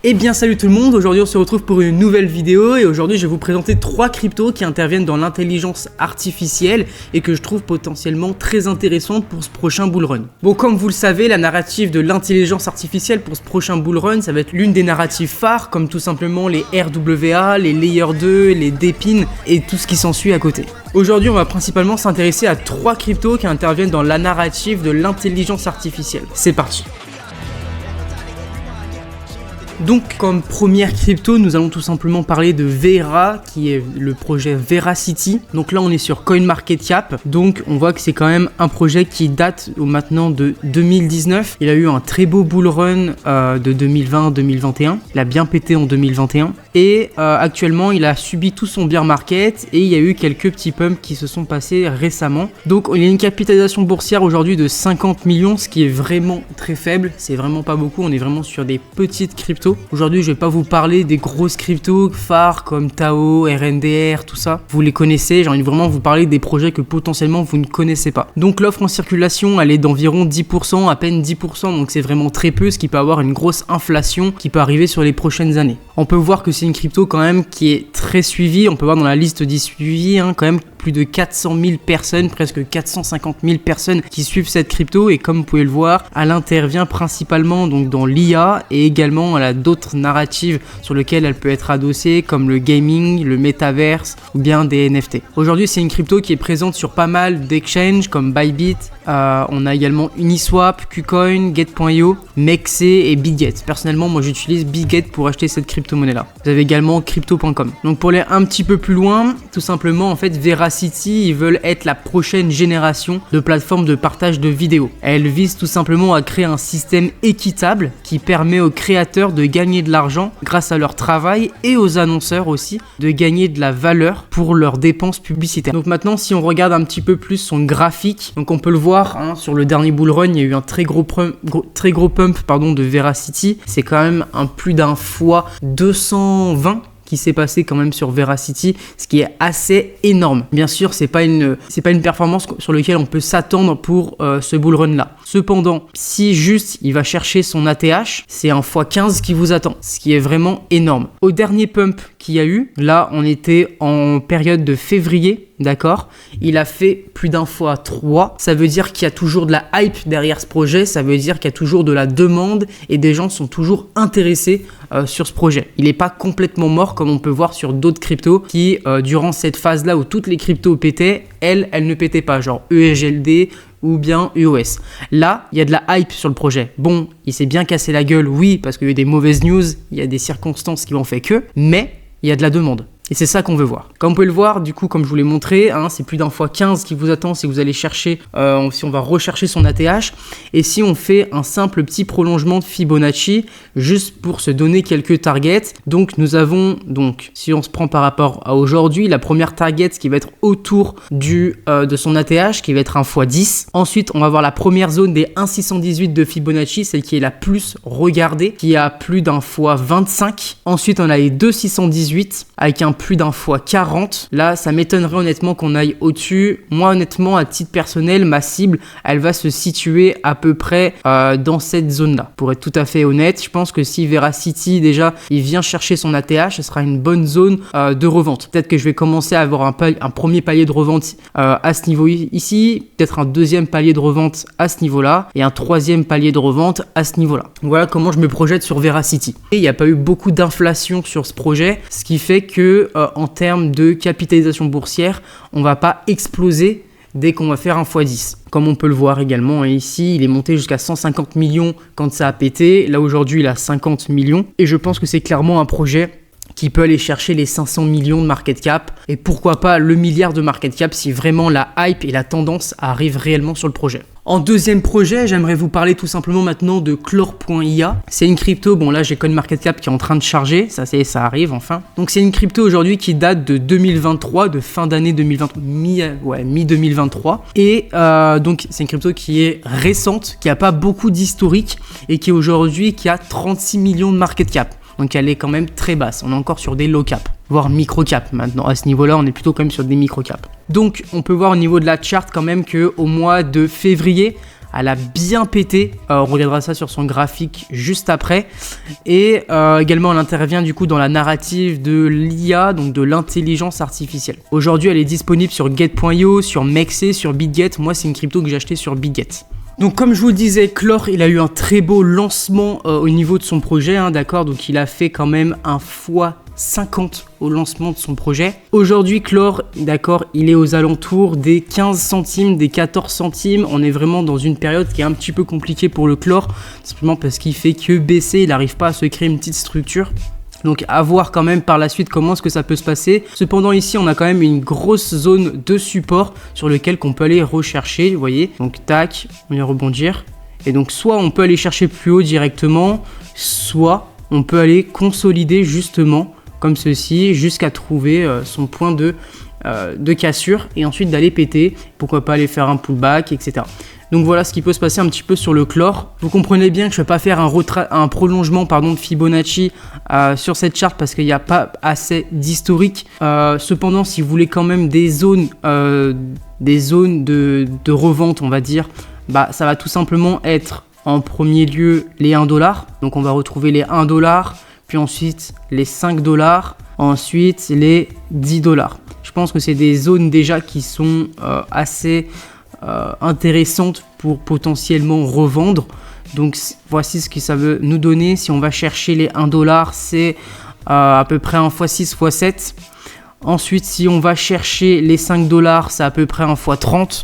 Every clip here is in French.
Eh bien salut tout le monde, aujourd'hui on se retrouve pour une nouvelle vidéo et aujourd'hui je vais vous présenter 3 cryptos qui interviennent dans l'intelligence artificielle et que je trouve potentiellement très intéressantes pour ce prochain bull run. Bon, comme vous le savez, la narrative de l'intelligence artificielle pour ce prochain bull run, ça va être l'une des narratives phares comme tout simplement les RWA, les Layer 2, les DePIN et tout ce qui s'ensuit à côté. Aujourd'hui on va principalement s'intéresser à 3 cryptos qui interviennent dans la narrative de l'intelligence artificielle. C'est parti. Donc comme première crypto, nous allons tout simplement parler de Vera, qui est le projet Veracity. Donc là on est sur CoinMarketCap, donc on voit que c'est quand même un projet qui date maintenant de 2019. Il a eu un très beau bull run de 2020-2021, il a bien pété en 2021. Et actuellement il a subi tout son bear market et il y a eu quelques petits pumps qui se sont passés récemment. Donc il y a une capitalisation boursière aujourd'hui de 50 millions, ce qui est vraiment très faible, c'est vraiment pas beaucoup, on est vraiment sur des petites cryptos. Aujourd'hui, je vais pas vous parler des grosses cryptos phares comme Tao, RNDR, tout ça. Vous les connaissez, j'ai envie de vraiment vous parler des projets que potentiellement vous ne connaissez pas. Donc l'offre en circulation, elle est d'environ 10%, à peine 10%, donc c'est vraiment très peu, ce qui peut avoir une grosse inflation qui peut arriver sur les prochaines années. On peut voir que c'est une crypto quand même qui est très suivie, on peut voir dans la liste des suivis, quand même plus de 400 000 personnes, presque 450 000 personnes qui suivent cette crypto et comme vous pouvez le voir, elle intervient principalement donc dans l'IA et également elle a d'autres narratives sur lesquelles elle peut être adossée comme le gaming, le metaverse ou bien des NFT. Aujourd'hui, c'est une crypto qui est présente sur pas mal d'exchanges comme Bybit, on a également Uniswap, KuCoin, Get.io, Mexe et Bitget. Personnellement, moi j'utilise Bitget pour acheter cette crypto-monnaie là. Vous avez également Crypto.com. Donc pour aller un petit peu plus loin, tout simplement en fait Veracity, ils veulent être la prochaine génération de plateforme de partage de vidéos. Elle vise tout simplement à créer un système équitable qui permet aux créateurs de gagner de l'argent grâce à leur travail et aux annonceurs aussi de gagner de la valeur pour leurs dépenses publicitaires. Donc maintenant, si on regarde un petit peu plus son graphique, donc on peut le voir sur le dernier bull run, il y a eu un très gros pump de Veracity. C'est quand même un plus d'un fois 220 qui s'est passé quand même sur Veracity, ce qui est assez énorme. Bien sûr, c'est pas une performance sur laquelle on peut s'attendre pour ce bull run là. Cependant, si juste il va chercher son ATH, c'est un x15 qui vous attend, ce qui est vraiment énorme. Au dernier pump qu'il y a eu, là on était en période de février, d'accord, il a fait plus d'un x3, ça veut dire qu'il y a toujours de la hype derrière ce projet, ça veut dire qu'il y a toujours de la demande et des gens sont toujours intéressés sur ce projet. Il n'est pas complètement mort comme on peut voir sur d'autres cryptos qui, durant cette phase-là où toutes les cryptos pétaient, elles ne pétaient pas, genre ESGLD ou bien EOS. Là, il y a de la hype sur le projet. Bon, il s'est bien cassé la gueule, oui, parce qu'il y a eu des mauvaises news, il y a des circonstances qui l'ont fait que, mais il y a de la demande. Et c'est ça qu'on veut voir. Comme vous pouvez le voir, du coup, comme je vous l'ai montré, c'est plus d'un x15 qui vous attend si vous allez chercher, si on va rechercher son ATH. Et si on fait un simple petit prolongement de Fibonacci, juste pour se donner quelques targets. Donc nous avons, si on se prend par rapport à aujourd'hui, la première target qui va être autour de son ATH, qui va être un x10. Ensuite, on va voir la première zone des 1,618 de Fibonacci, celle qui est la plus regardée, qui a plus d'un x25. Ensuite, on a les 2,618 avec un plus d'un x40. Là, ça m'étonnerait honnêtement qu'on aille au-dessus. Moi, honnêtement, à titre personnel, ma cible, elle va se situer à peu près dans cette zone-là. Pour être tout à fait honnête, je pense que si Veracity, déjà, il vient chercher son ATH, ce sera une bonne zone de revente. Peut-être que je vais commencer à avoir un premier palier de revente à ce niveau ici, peut-être un deuxième palier de revente à ce niveau-là, et un troisième palier de revente à ce niveau-là. Voilà comment je me projette sur Veracity. Et il n'y a pas eu beaucoup d'inflation sur ce projet, ce qui fait que en termes de capitalisation boursière, on va pas exploser dès qu'on va faire un x10. Comme on peut le voir également ici, il est monté jusqu'à 150 millions quand ça a pété. Là aujourd'hui, il a 50 millions. Et je pense que c'est clairement un projet qui peut aller chercher les 500 millions de market cap et pourquoi pas le milliard de market cap si vraiment la hype et la tendance arrivent réellement sur le projet. En deuxième projet, j'aimerais vous parler tout simplement maintenant de Clore.ia. C'est une crypto, bon là j'ai CoinMarketCap qui est en train de charger, ça arrive enfin. Donc c'est une crypto aujourd'hui qui date de 2023, de fin d'année 2023, mi-2023. Et donc c'est une crypto qui est récente, qui n'a pas beaucoup d'historique et qui aujourd'hui qui a 36 millions de market cap. Donc elle est quand même très basse, on est encore sur des low cap, voire micro cap maintenant. À ce niveau-là, on est plutôt quand même sur des micro cap. Donc on peut voir au niveau de la chart quand même qu'au mois de février, elle a bien pété. On regardera ça sur son graphique juste après. Et également, elle intervient du coup dans la narrative de l'IA, donc de l'intelligence artificielle. Aujourd'hui, elle est disponible sur Get.io, sur Mexc, sur BitGet. Moi, c'est une crypto que j'ai achetée sur BitGet. Donc comme je vous le disais, Clore, il a eu un très beau lancement au niveau de son projet, d'accord. Donc il a fait quand même un x50 au lancement de son projet. Aujourd'hui, Clore, d'accord, il est aux alentours des 15 centimes, des 14 centimes. On est vraiment dans une période qui est un petit peu compliquée pour le Clore, simplement parce qu'il fait que baisser, il n'arrive pas à se créer une petite structure. Donc à voir quand même par la suite comment est-ce que ça peut se passer. Cependant ici on a quand même une grosse zone de support sur lequel qu'on peut aller rechercher, vous voyez. Donc tac, on vient rebondir. Et donc soit on peut aller chercher plus haut directement, soit on peut aller consolider justement comme ceci jusqu'à trouver son point de cassure et ensuite d'aller péter. Pourquoi pas aller faire un pullback, etc. Donc voilà ce qui peut se passer un petit peu sur le Clore. Vous comprenez bien que je ne vais pas faire un prolongement de Fibonacci sur cette charte parce qu'il n'y a pas assez d'historique. Cependant, si vous voulez quand même des zones de revente, on va dire, ça va tout simplement être en premier lieu les 1 $. Donc on va retrouver les 1 $, puis ensuite les 5 $, ensuite les 10 $. Je pense que c'est des zones déjà qui sont assez intéressante pour potentiellement revendre. Donc voici ce que ça veut nous donner. Si on va chercher les 1 $, c'est à peu près un x6, x7. Ensuite, si on va chercher les 5 $, c'est à peu près un x30.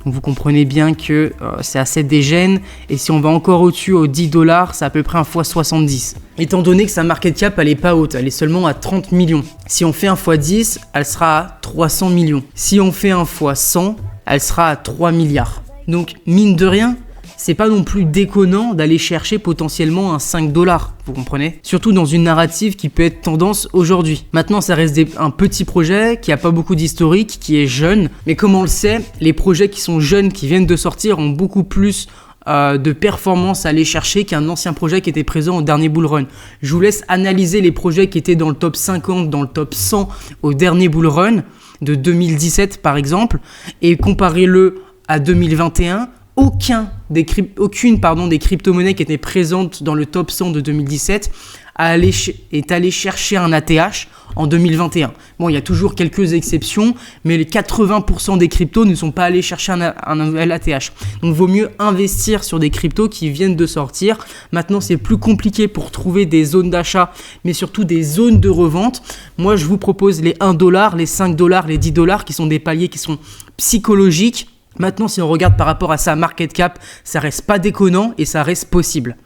Donc vous comprenez bien que c'est assez dégène. Et si on va encore au-dessus aux 10 $, c'est à peu près un x70. Étant donné que sa market cap, elle est pas haute, elle est seulement à 30 millions. Si on fait un x10, elle sera à 300 millions. Si on fait un x100, elle sera à 3 milliards. Donc mine de rien, c'est pas non plus déconnant d'aller chercher potentiellement un 5 $, vous comprenez? Surtout dans une narrative qui peut être tendance aujourd'hui. Maintenant, ça reste un petit projet qui a pas beaucoup d'historique, qui est jeune. Mais comme on le sait, les projets qui sont jeunes, qui viennent de sortir, ont beaucoup plus de performance à aller chercher qu'un ancien projet qui était présent au dernier bull run. Je vous laisse analyser les projets qui étaient dans le top 50, dans le top 100 au dernier bull run de 2017 par exemple, et comparez-le à 2021. Aucune des crypto-monnaies qui étaient présentes dans le top 100 de 2017 est allé chercher un ATH en 2021. Bon, il y a toujours quelques exceptions, mais les 80% des cryptos ne sont pas allés chercher un nouvel ATH. Donc, il vaut mieux investir sur des cryptos qui viennent de sortir. Maintenant, c'est plus compliqué pour trouver des zones d'achat, mais surtout des zones de revente. Moi, je vous propose les 1 $, les 5 $, les 10 $ qui sont des paliers qui sont psychologiques. Maintenant, si on regarde par rapport à sa market cap, ça reste pas déconnant et ça reste possible.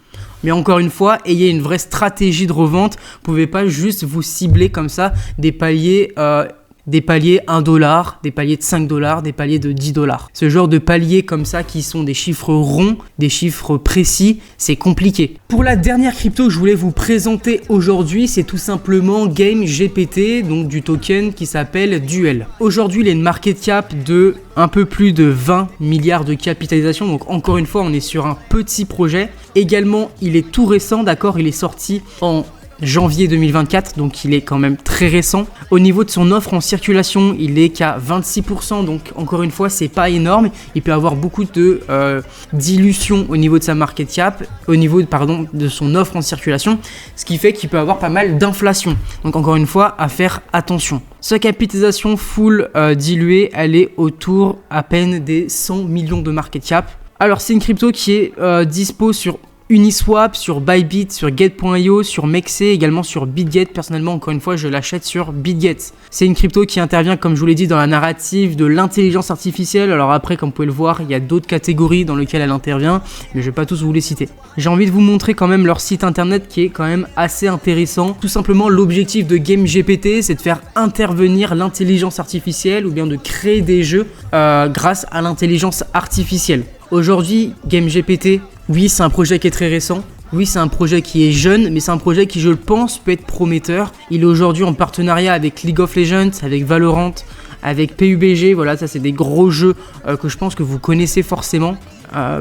Mais encore une fois, ayez une vraie stratégie de revente. Vous ne pouvez pas juste vous cibler comme ça des paliers 1 $, des paliers de 5 $, des paliers de 10 $. Ce genre de paliers comme ça qui sont des chiffres ronds, des chiffres précis, c'est compliqué. Pour la dernière crypto que je voulais vous présenter aujourd'hui, c'est tout simplement GameGPT, donc du token qui s'appelle Duel. Aujourd'hui, il a une market cap de un peu plus de 20 milliards de capitalisation. Donc encore une fois, on est sur un petit projet. Également, il est tout récent, d'accord, il est sorti en janvier 2024, donc il est quand même très récent. Au niveau de son offre en circulation, il est qu'à 26%, donc encore une fois, c'est pas énorme. Il peut avoir beaucoup de dilution au niveau de sa market cap, au niveau de son offre en circulation, ce qui fait qu'il peut avoir pas mal d'inflation. Donc encore une fois, à faire attention. Sa capitalisation full diluée, elle est autour à peine des 100 millions de market cap. Alors c'est une crypto qui est dispo sur Uniswap, sur Bybit, sur Get.io, sur Mexc, également sur BitGet. Personnellement, encore une fois, je l'achète sur BitGet. C'est une crypto qui intervient, comme je vous l'ai dit, dans la narrative de l'intelligence artificielle. Alors après, comme vous pouvez le voir, il y a d'autres catégories dans lesquelles elle intervient, mais je ne vais pas tous vous les citer. J'ai envie de vous montrer quand même leur site internet qui est quand même assez intéressant. Tout simplement, l'objectif de GameGPT, c'est de faire intervenir l'intelligence artificielle ou bien de créer des jeux grâce à l'intelligence artificielle. Aujourd'hui, GameGPT, oui, c'est un projet qui est très récent. Oui, c'est un projet qui est jeune, mais c'est un projet qui, je le pense, peut être prometteur. Il est aujourd'hui en partenariat avec League of Legends, avec Valorant, avec PUBG. Voilà, ça, c'est des gros jeux que je pense que vous connaissez forcément.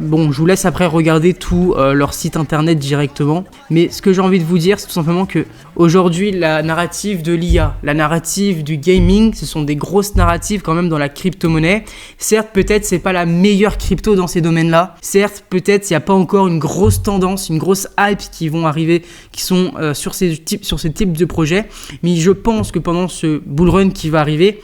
Bon, je vous laisse après regarder tout leur site internet directement. Mais ce que j'ai envie de vous dire, c'est tout simplement que aujourd'hui, la narrative de l'IA, la narrative du gaming, ce sont des grosses narratives quand même dans la crypto-monnaie. Certes, peut-être c'est pas la meilleure crypto dans ces domaines-là. Certes, peut-être il n'y a pas encore une grosse tendance, une grosse hype qui vont arriver, qui sont sur ces types de projets. Mais je pense que pendant ce bull run qui va arriver,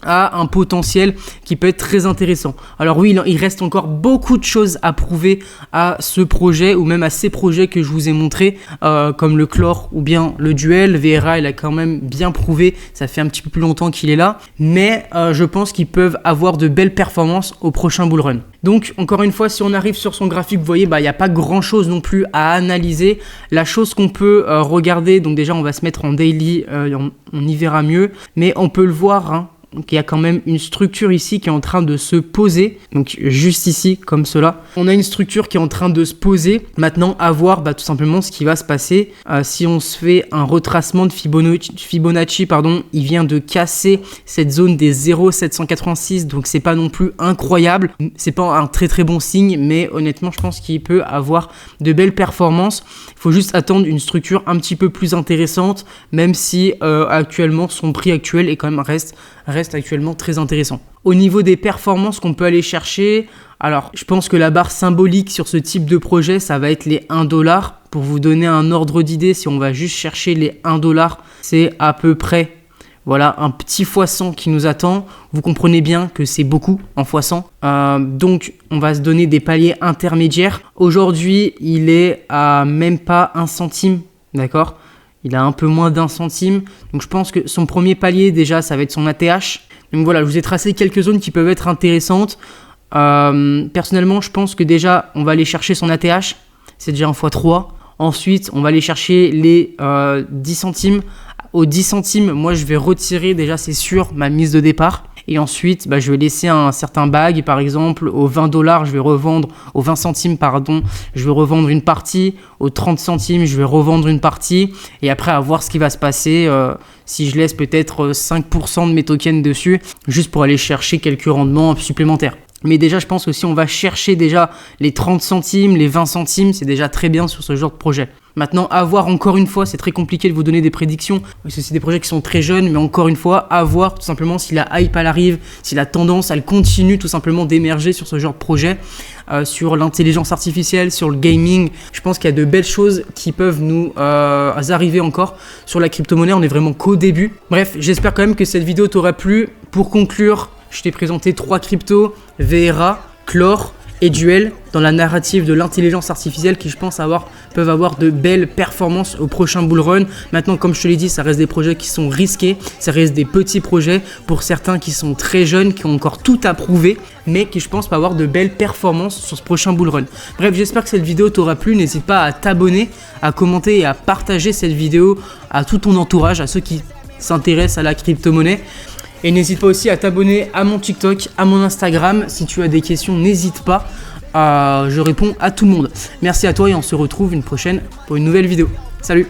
a un potentiel qui peut être très intéressant. Alors oui, il reste encore beaucoup de choses à prouver à ce projet ou même à ces projets que je vous ai montrés, comme le Clore ou bien le Duel. Vera, il a quand même bien prouvé, ça fait un petit peu plus longtemps qu'il est là, mais je pense qu'ils peuvent avoir de belles performances au prochain bull run. Donc encore une fois, si on arrive sur son graphique, vous voyez, il n'y a pas grand chose non plus à analyser. La chose qu'on peut regarder, donc déjà on va se mettre en daily, on y verra mieux, mais on peut le voir, hein. Donc il y a quand même une structure ici qui est en train de se poser, donc juste ici comme cela. On a une structure qui est en train de se poser. Maintenant à voir tout simplement ce qui va se passer. Si on se fait un retracement de Fibonacci, il vient de casser cette zone des 0,786, donc c'est pas non plus incroyable. C'est pas un très très bon signe, mais honnêtement je pense qu'il peut avoir de belles performances. Il faut juste attendre une structure un petit peu plus intéressante, même si actuellement son prix actuel est quand même reste actuellement très intéressant. Au niveau des performances qu'on peut aller chercher, alors je pense que la barre symbolique sur ce type de projet, ça va être les 1$. Pour vous donner un ordre d'idée, si on va juste chercher les 1$, c'est à peu près, voilà, un petit x100 qui nous attend. Vous comprenez bien que c'est beaucoup en x100. Donc on va se donner des paliers intermédiaires. Aujourd'hui, il est à même pas 1 centime, d'accord ? Il a un peu moins d'1 centime. Donc je pense que son premier palier déjà, ça va être son ATH. Donc voilà, je vous ai tracé quelques zones qui peuvent être intéressantes. Personnellement, je pense que déjà, on va aller chercher son ATH. C'est déjà un x3. Ensuite, on va aller chercher les 10 centimes. Aux 10 centimes, moi, je vais retirer déjà, c'est sûr, ma mise de départ. Et ensuite, je vais laisser un certain bag, par exemple, aux 20$, je vais revendre, aux 20 centimes, je vais revendre une partie, aux 30 centimes, je vais revendre une partie, et après, à voir ce qui va se passer, si je laisse peut-être 5% de mes tokens dessus, juste pour aller chercher quelques rendements supplémentaires. Mais déjà, je pense que si on va chercher déjà les 30 centimes, les 20 centimes, c'est déjà très bien sur ce genre de projet. Maintenant, à voir encore une fois, c'est très compliqué de vous donner des prédictions, parce que c'est des projets qui sont très jeunes, mais encore une fois, à voir tout simplement si la hype elle arrive, si la tendance elle continue tout simplement d'émerger sur ce genre de projet, sur l'intelligence artificielle, sur le gaming. Je pense qu'il y a de belles choses qui peuvent nous arriver encore sur la crypto-monnaie, on est vraiment qu'au début. Bref, j'espère quand même que cette vidéo t'aura plu. Pour conclure, je t'ai présenté 3 cryptos, Vera, Clore et Duel, dans la narrative de l'intelligence artificielle qui, je pense, peuvent avoir de belles performances au prochain bull run. Maintenant, comme je te l'ai dit, ça reste des projets qui sont risqués, ça reste des petits projets pour certains qui sont très jeunes, qui ont encore tout à prouver, mais qui, je pense, peuvent avoir de belles performances sur ce prochain bull run. Bref, j'espère que cette vidéo t'aura plu. N'hésite pas à t'abonner, à commenter et à partager cette vidéo à tout ton entourage, à ceux qui s'intéressent à la crypto-monnaie. Et n'hésite pas aussi à t'abonner à mon TikTok, à mon Instagram. Si tu as des questions, n'hésite pas. Je réponds à tout le monde. Merci à toi et on se retrouve une prochaine pour une nouvelle vidéo. Salut!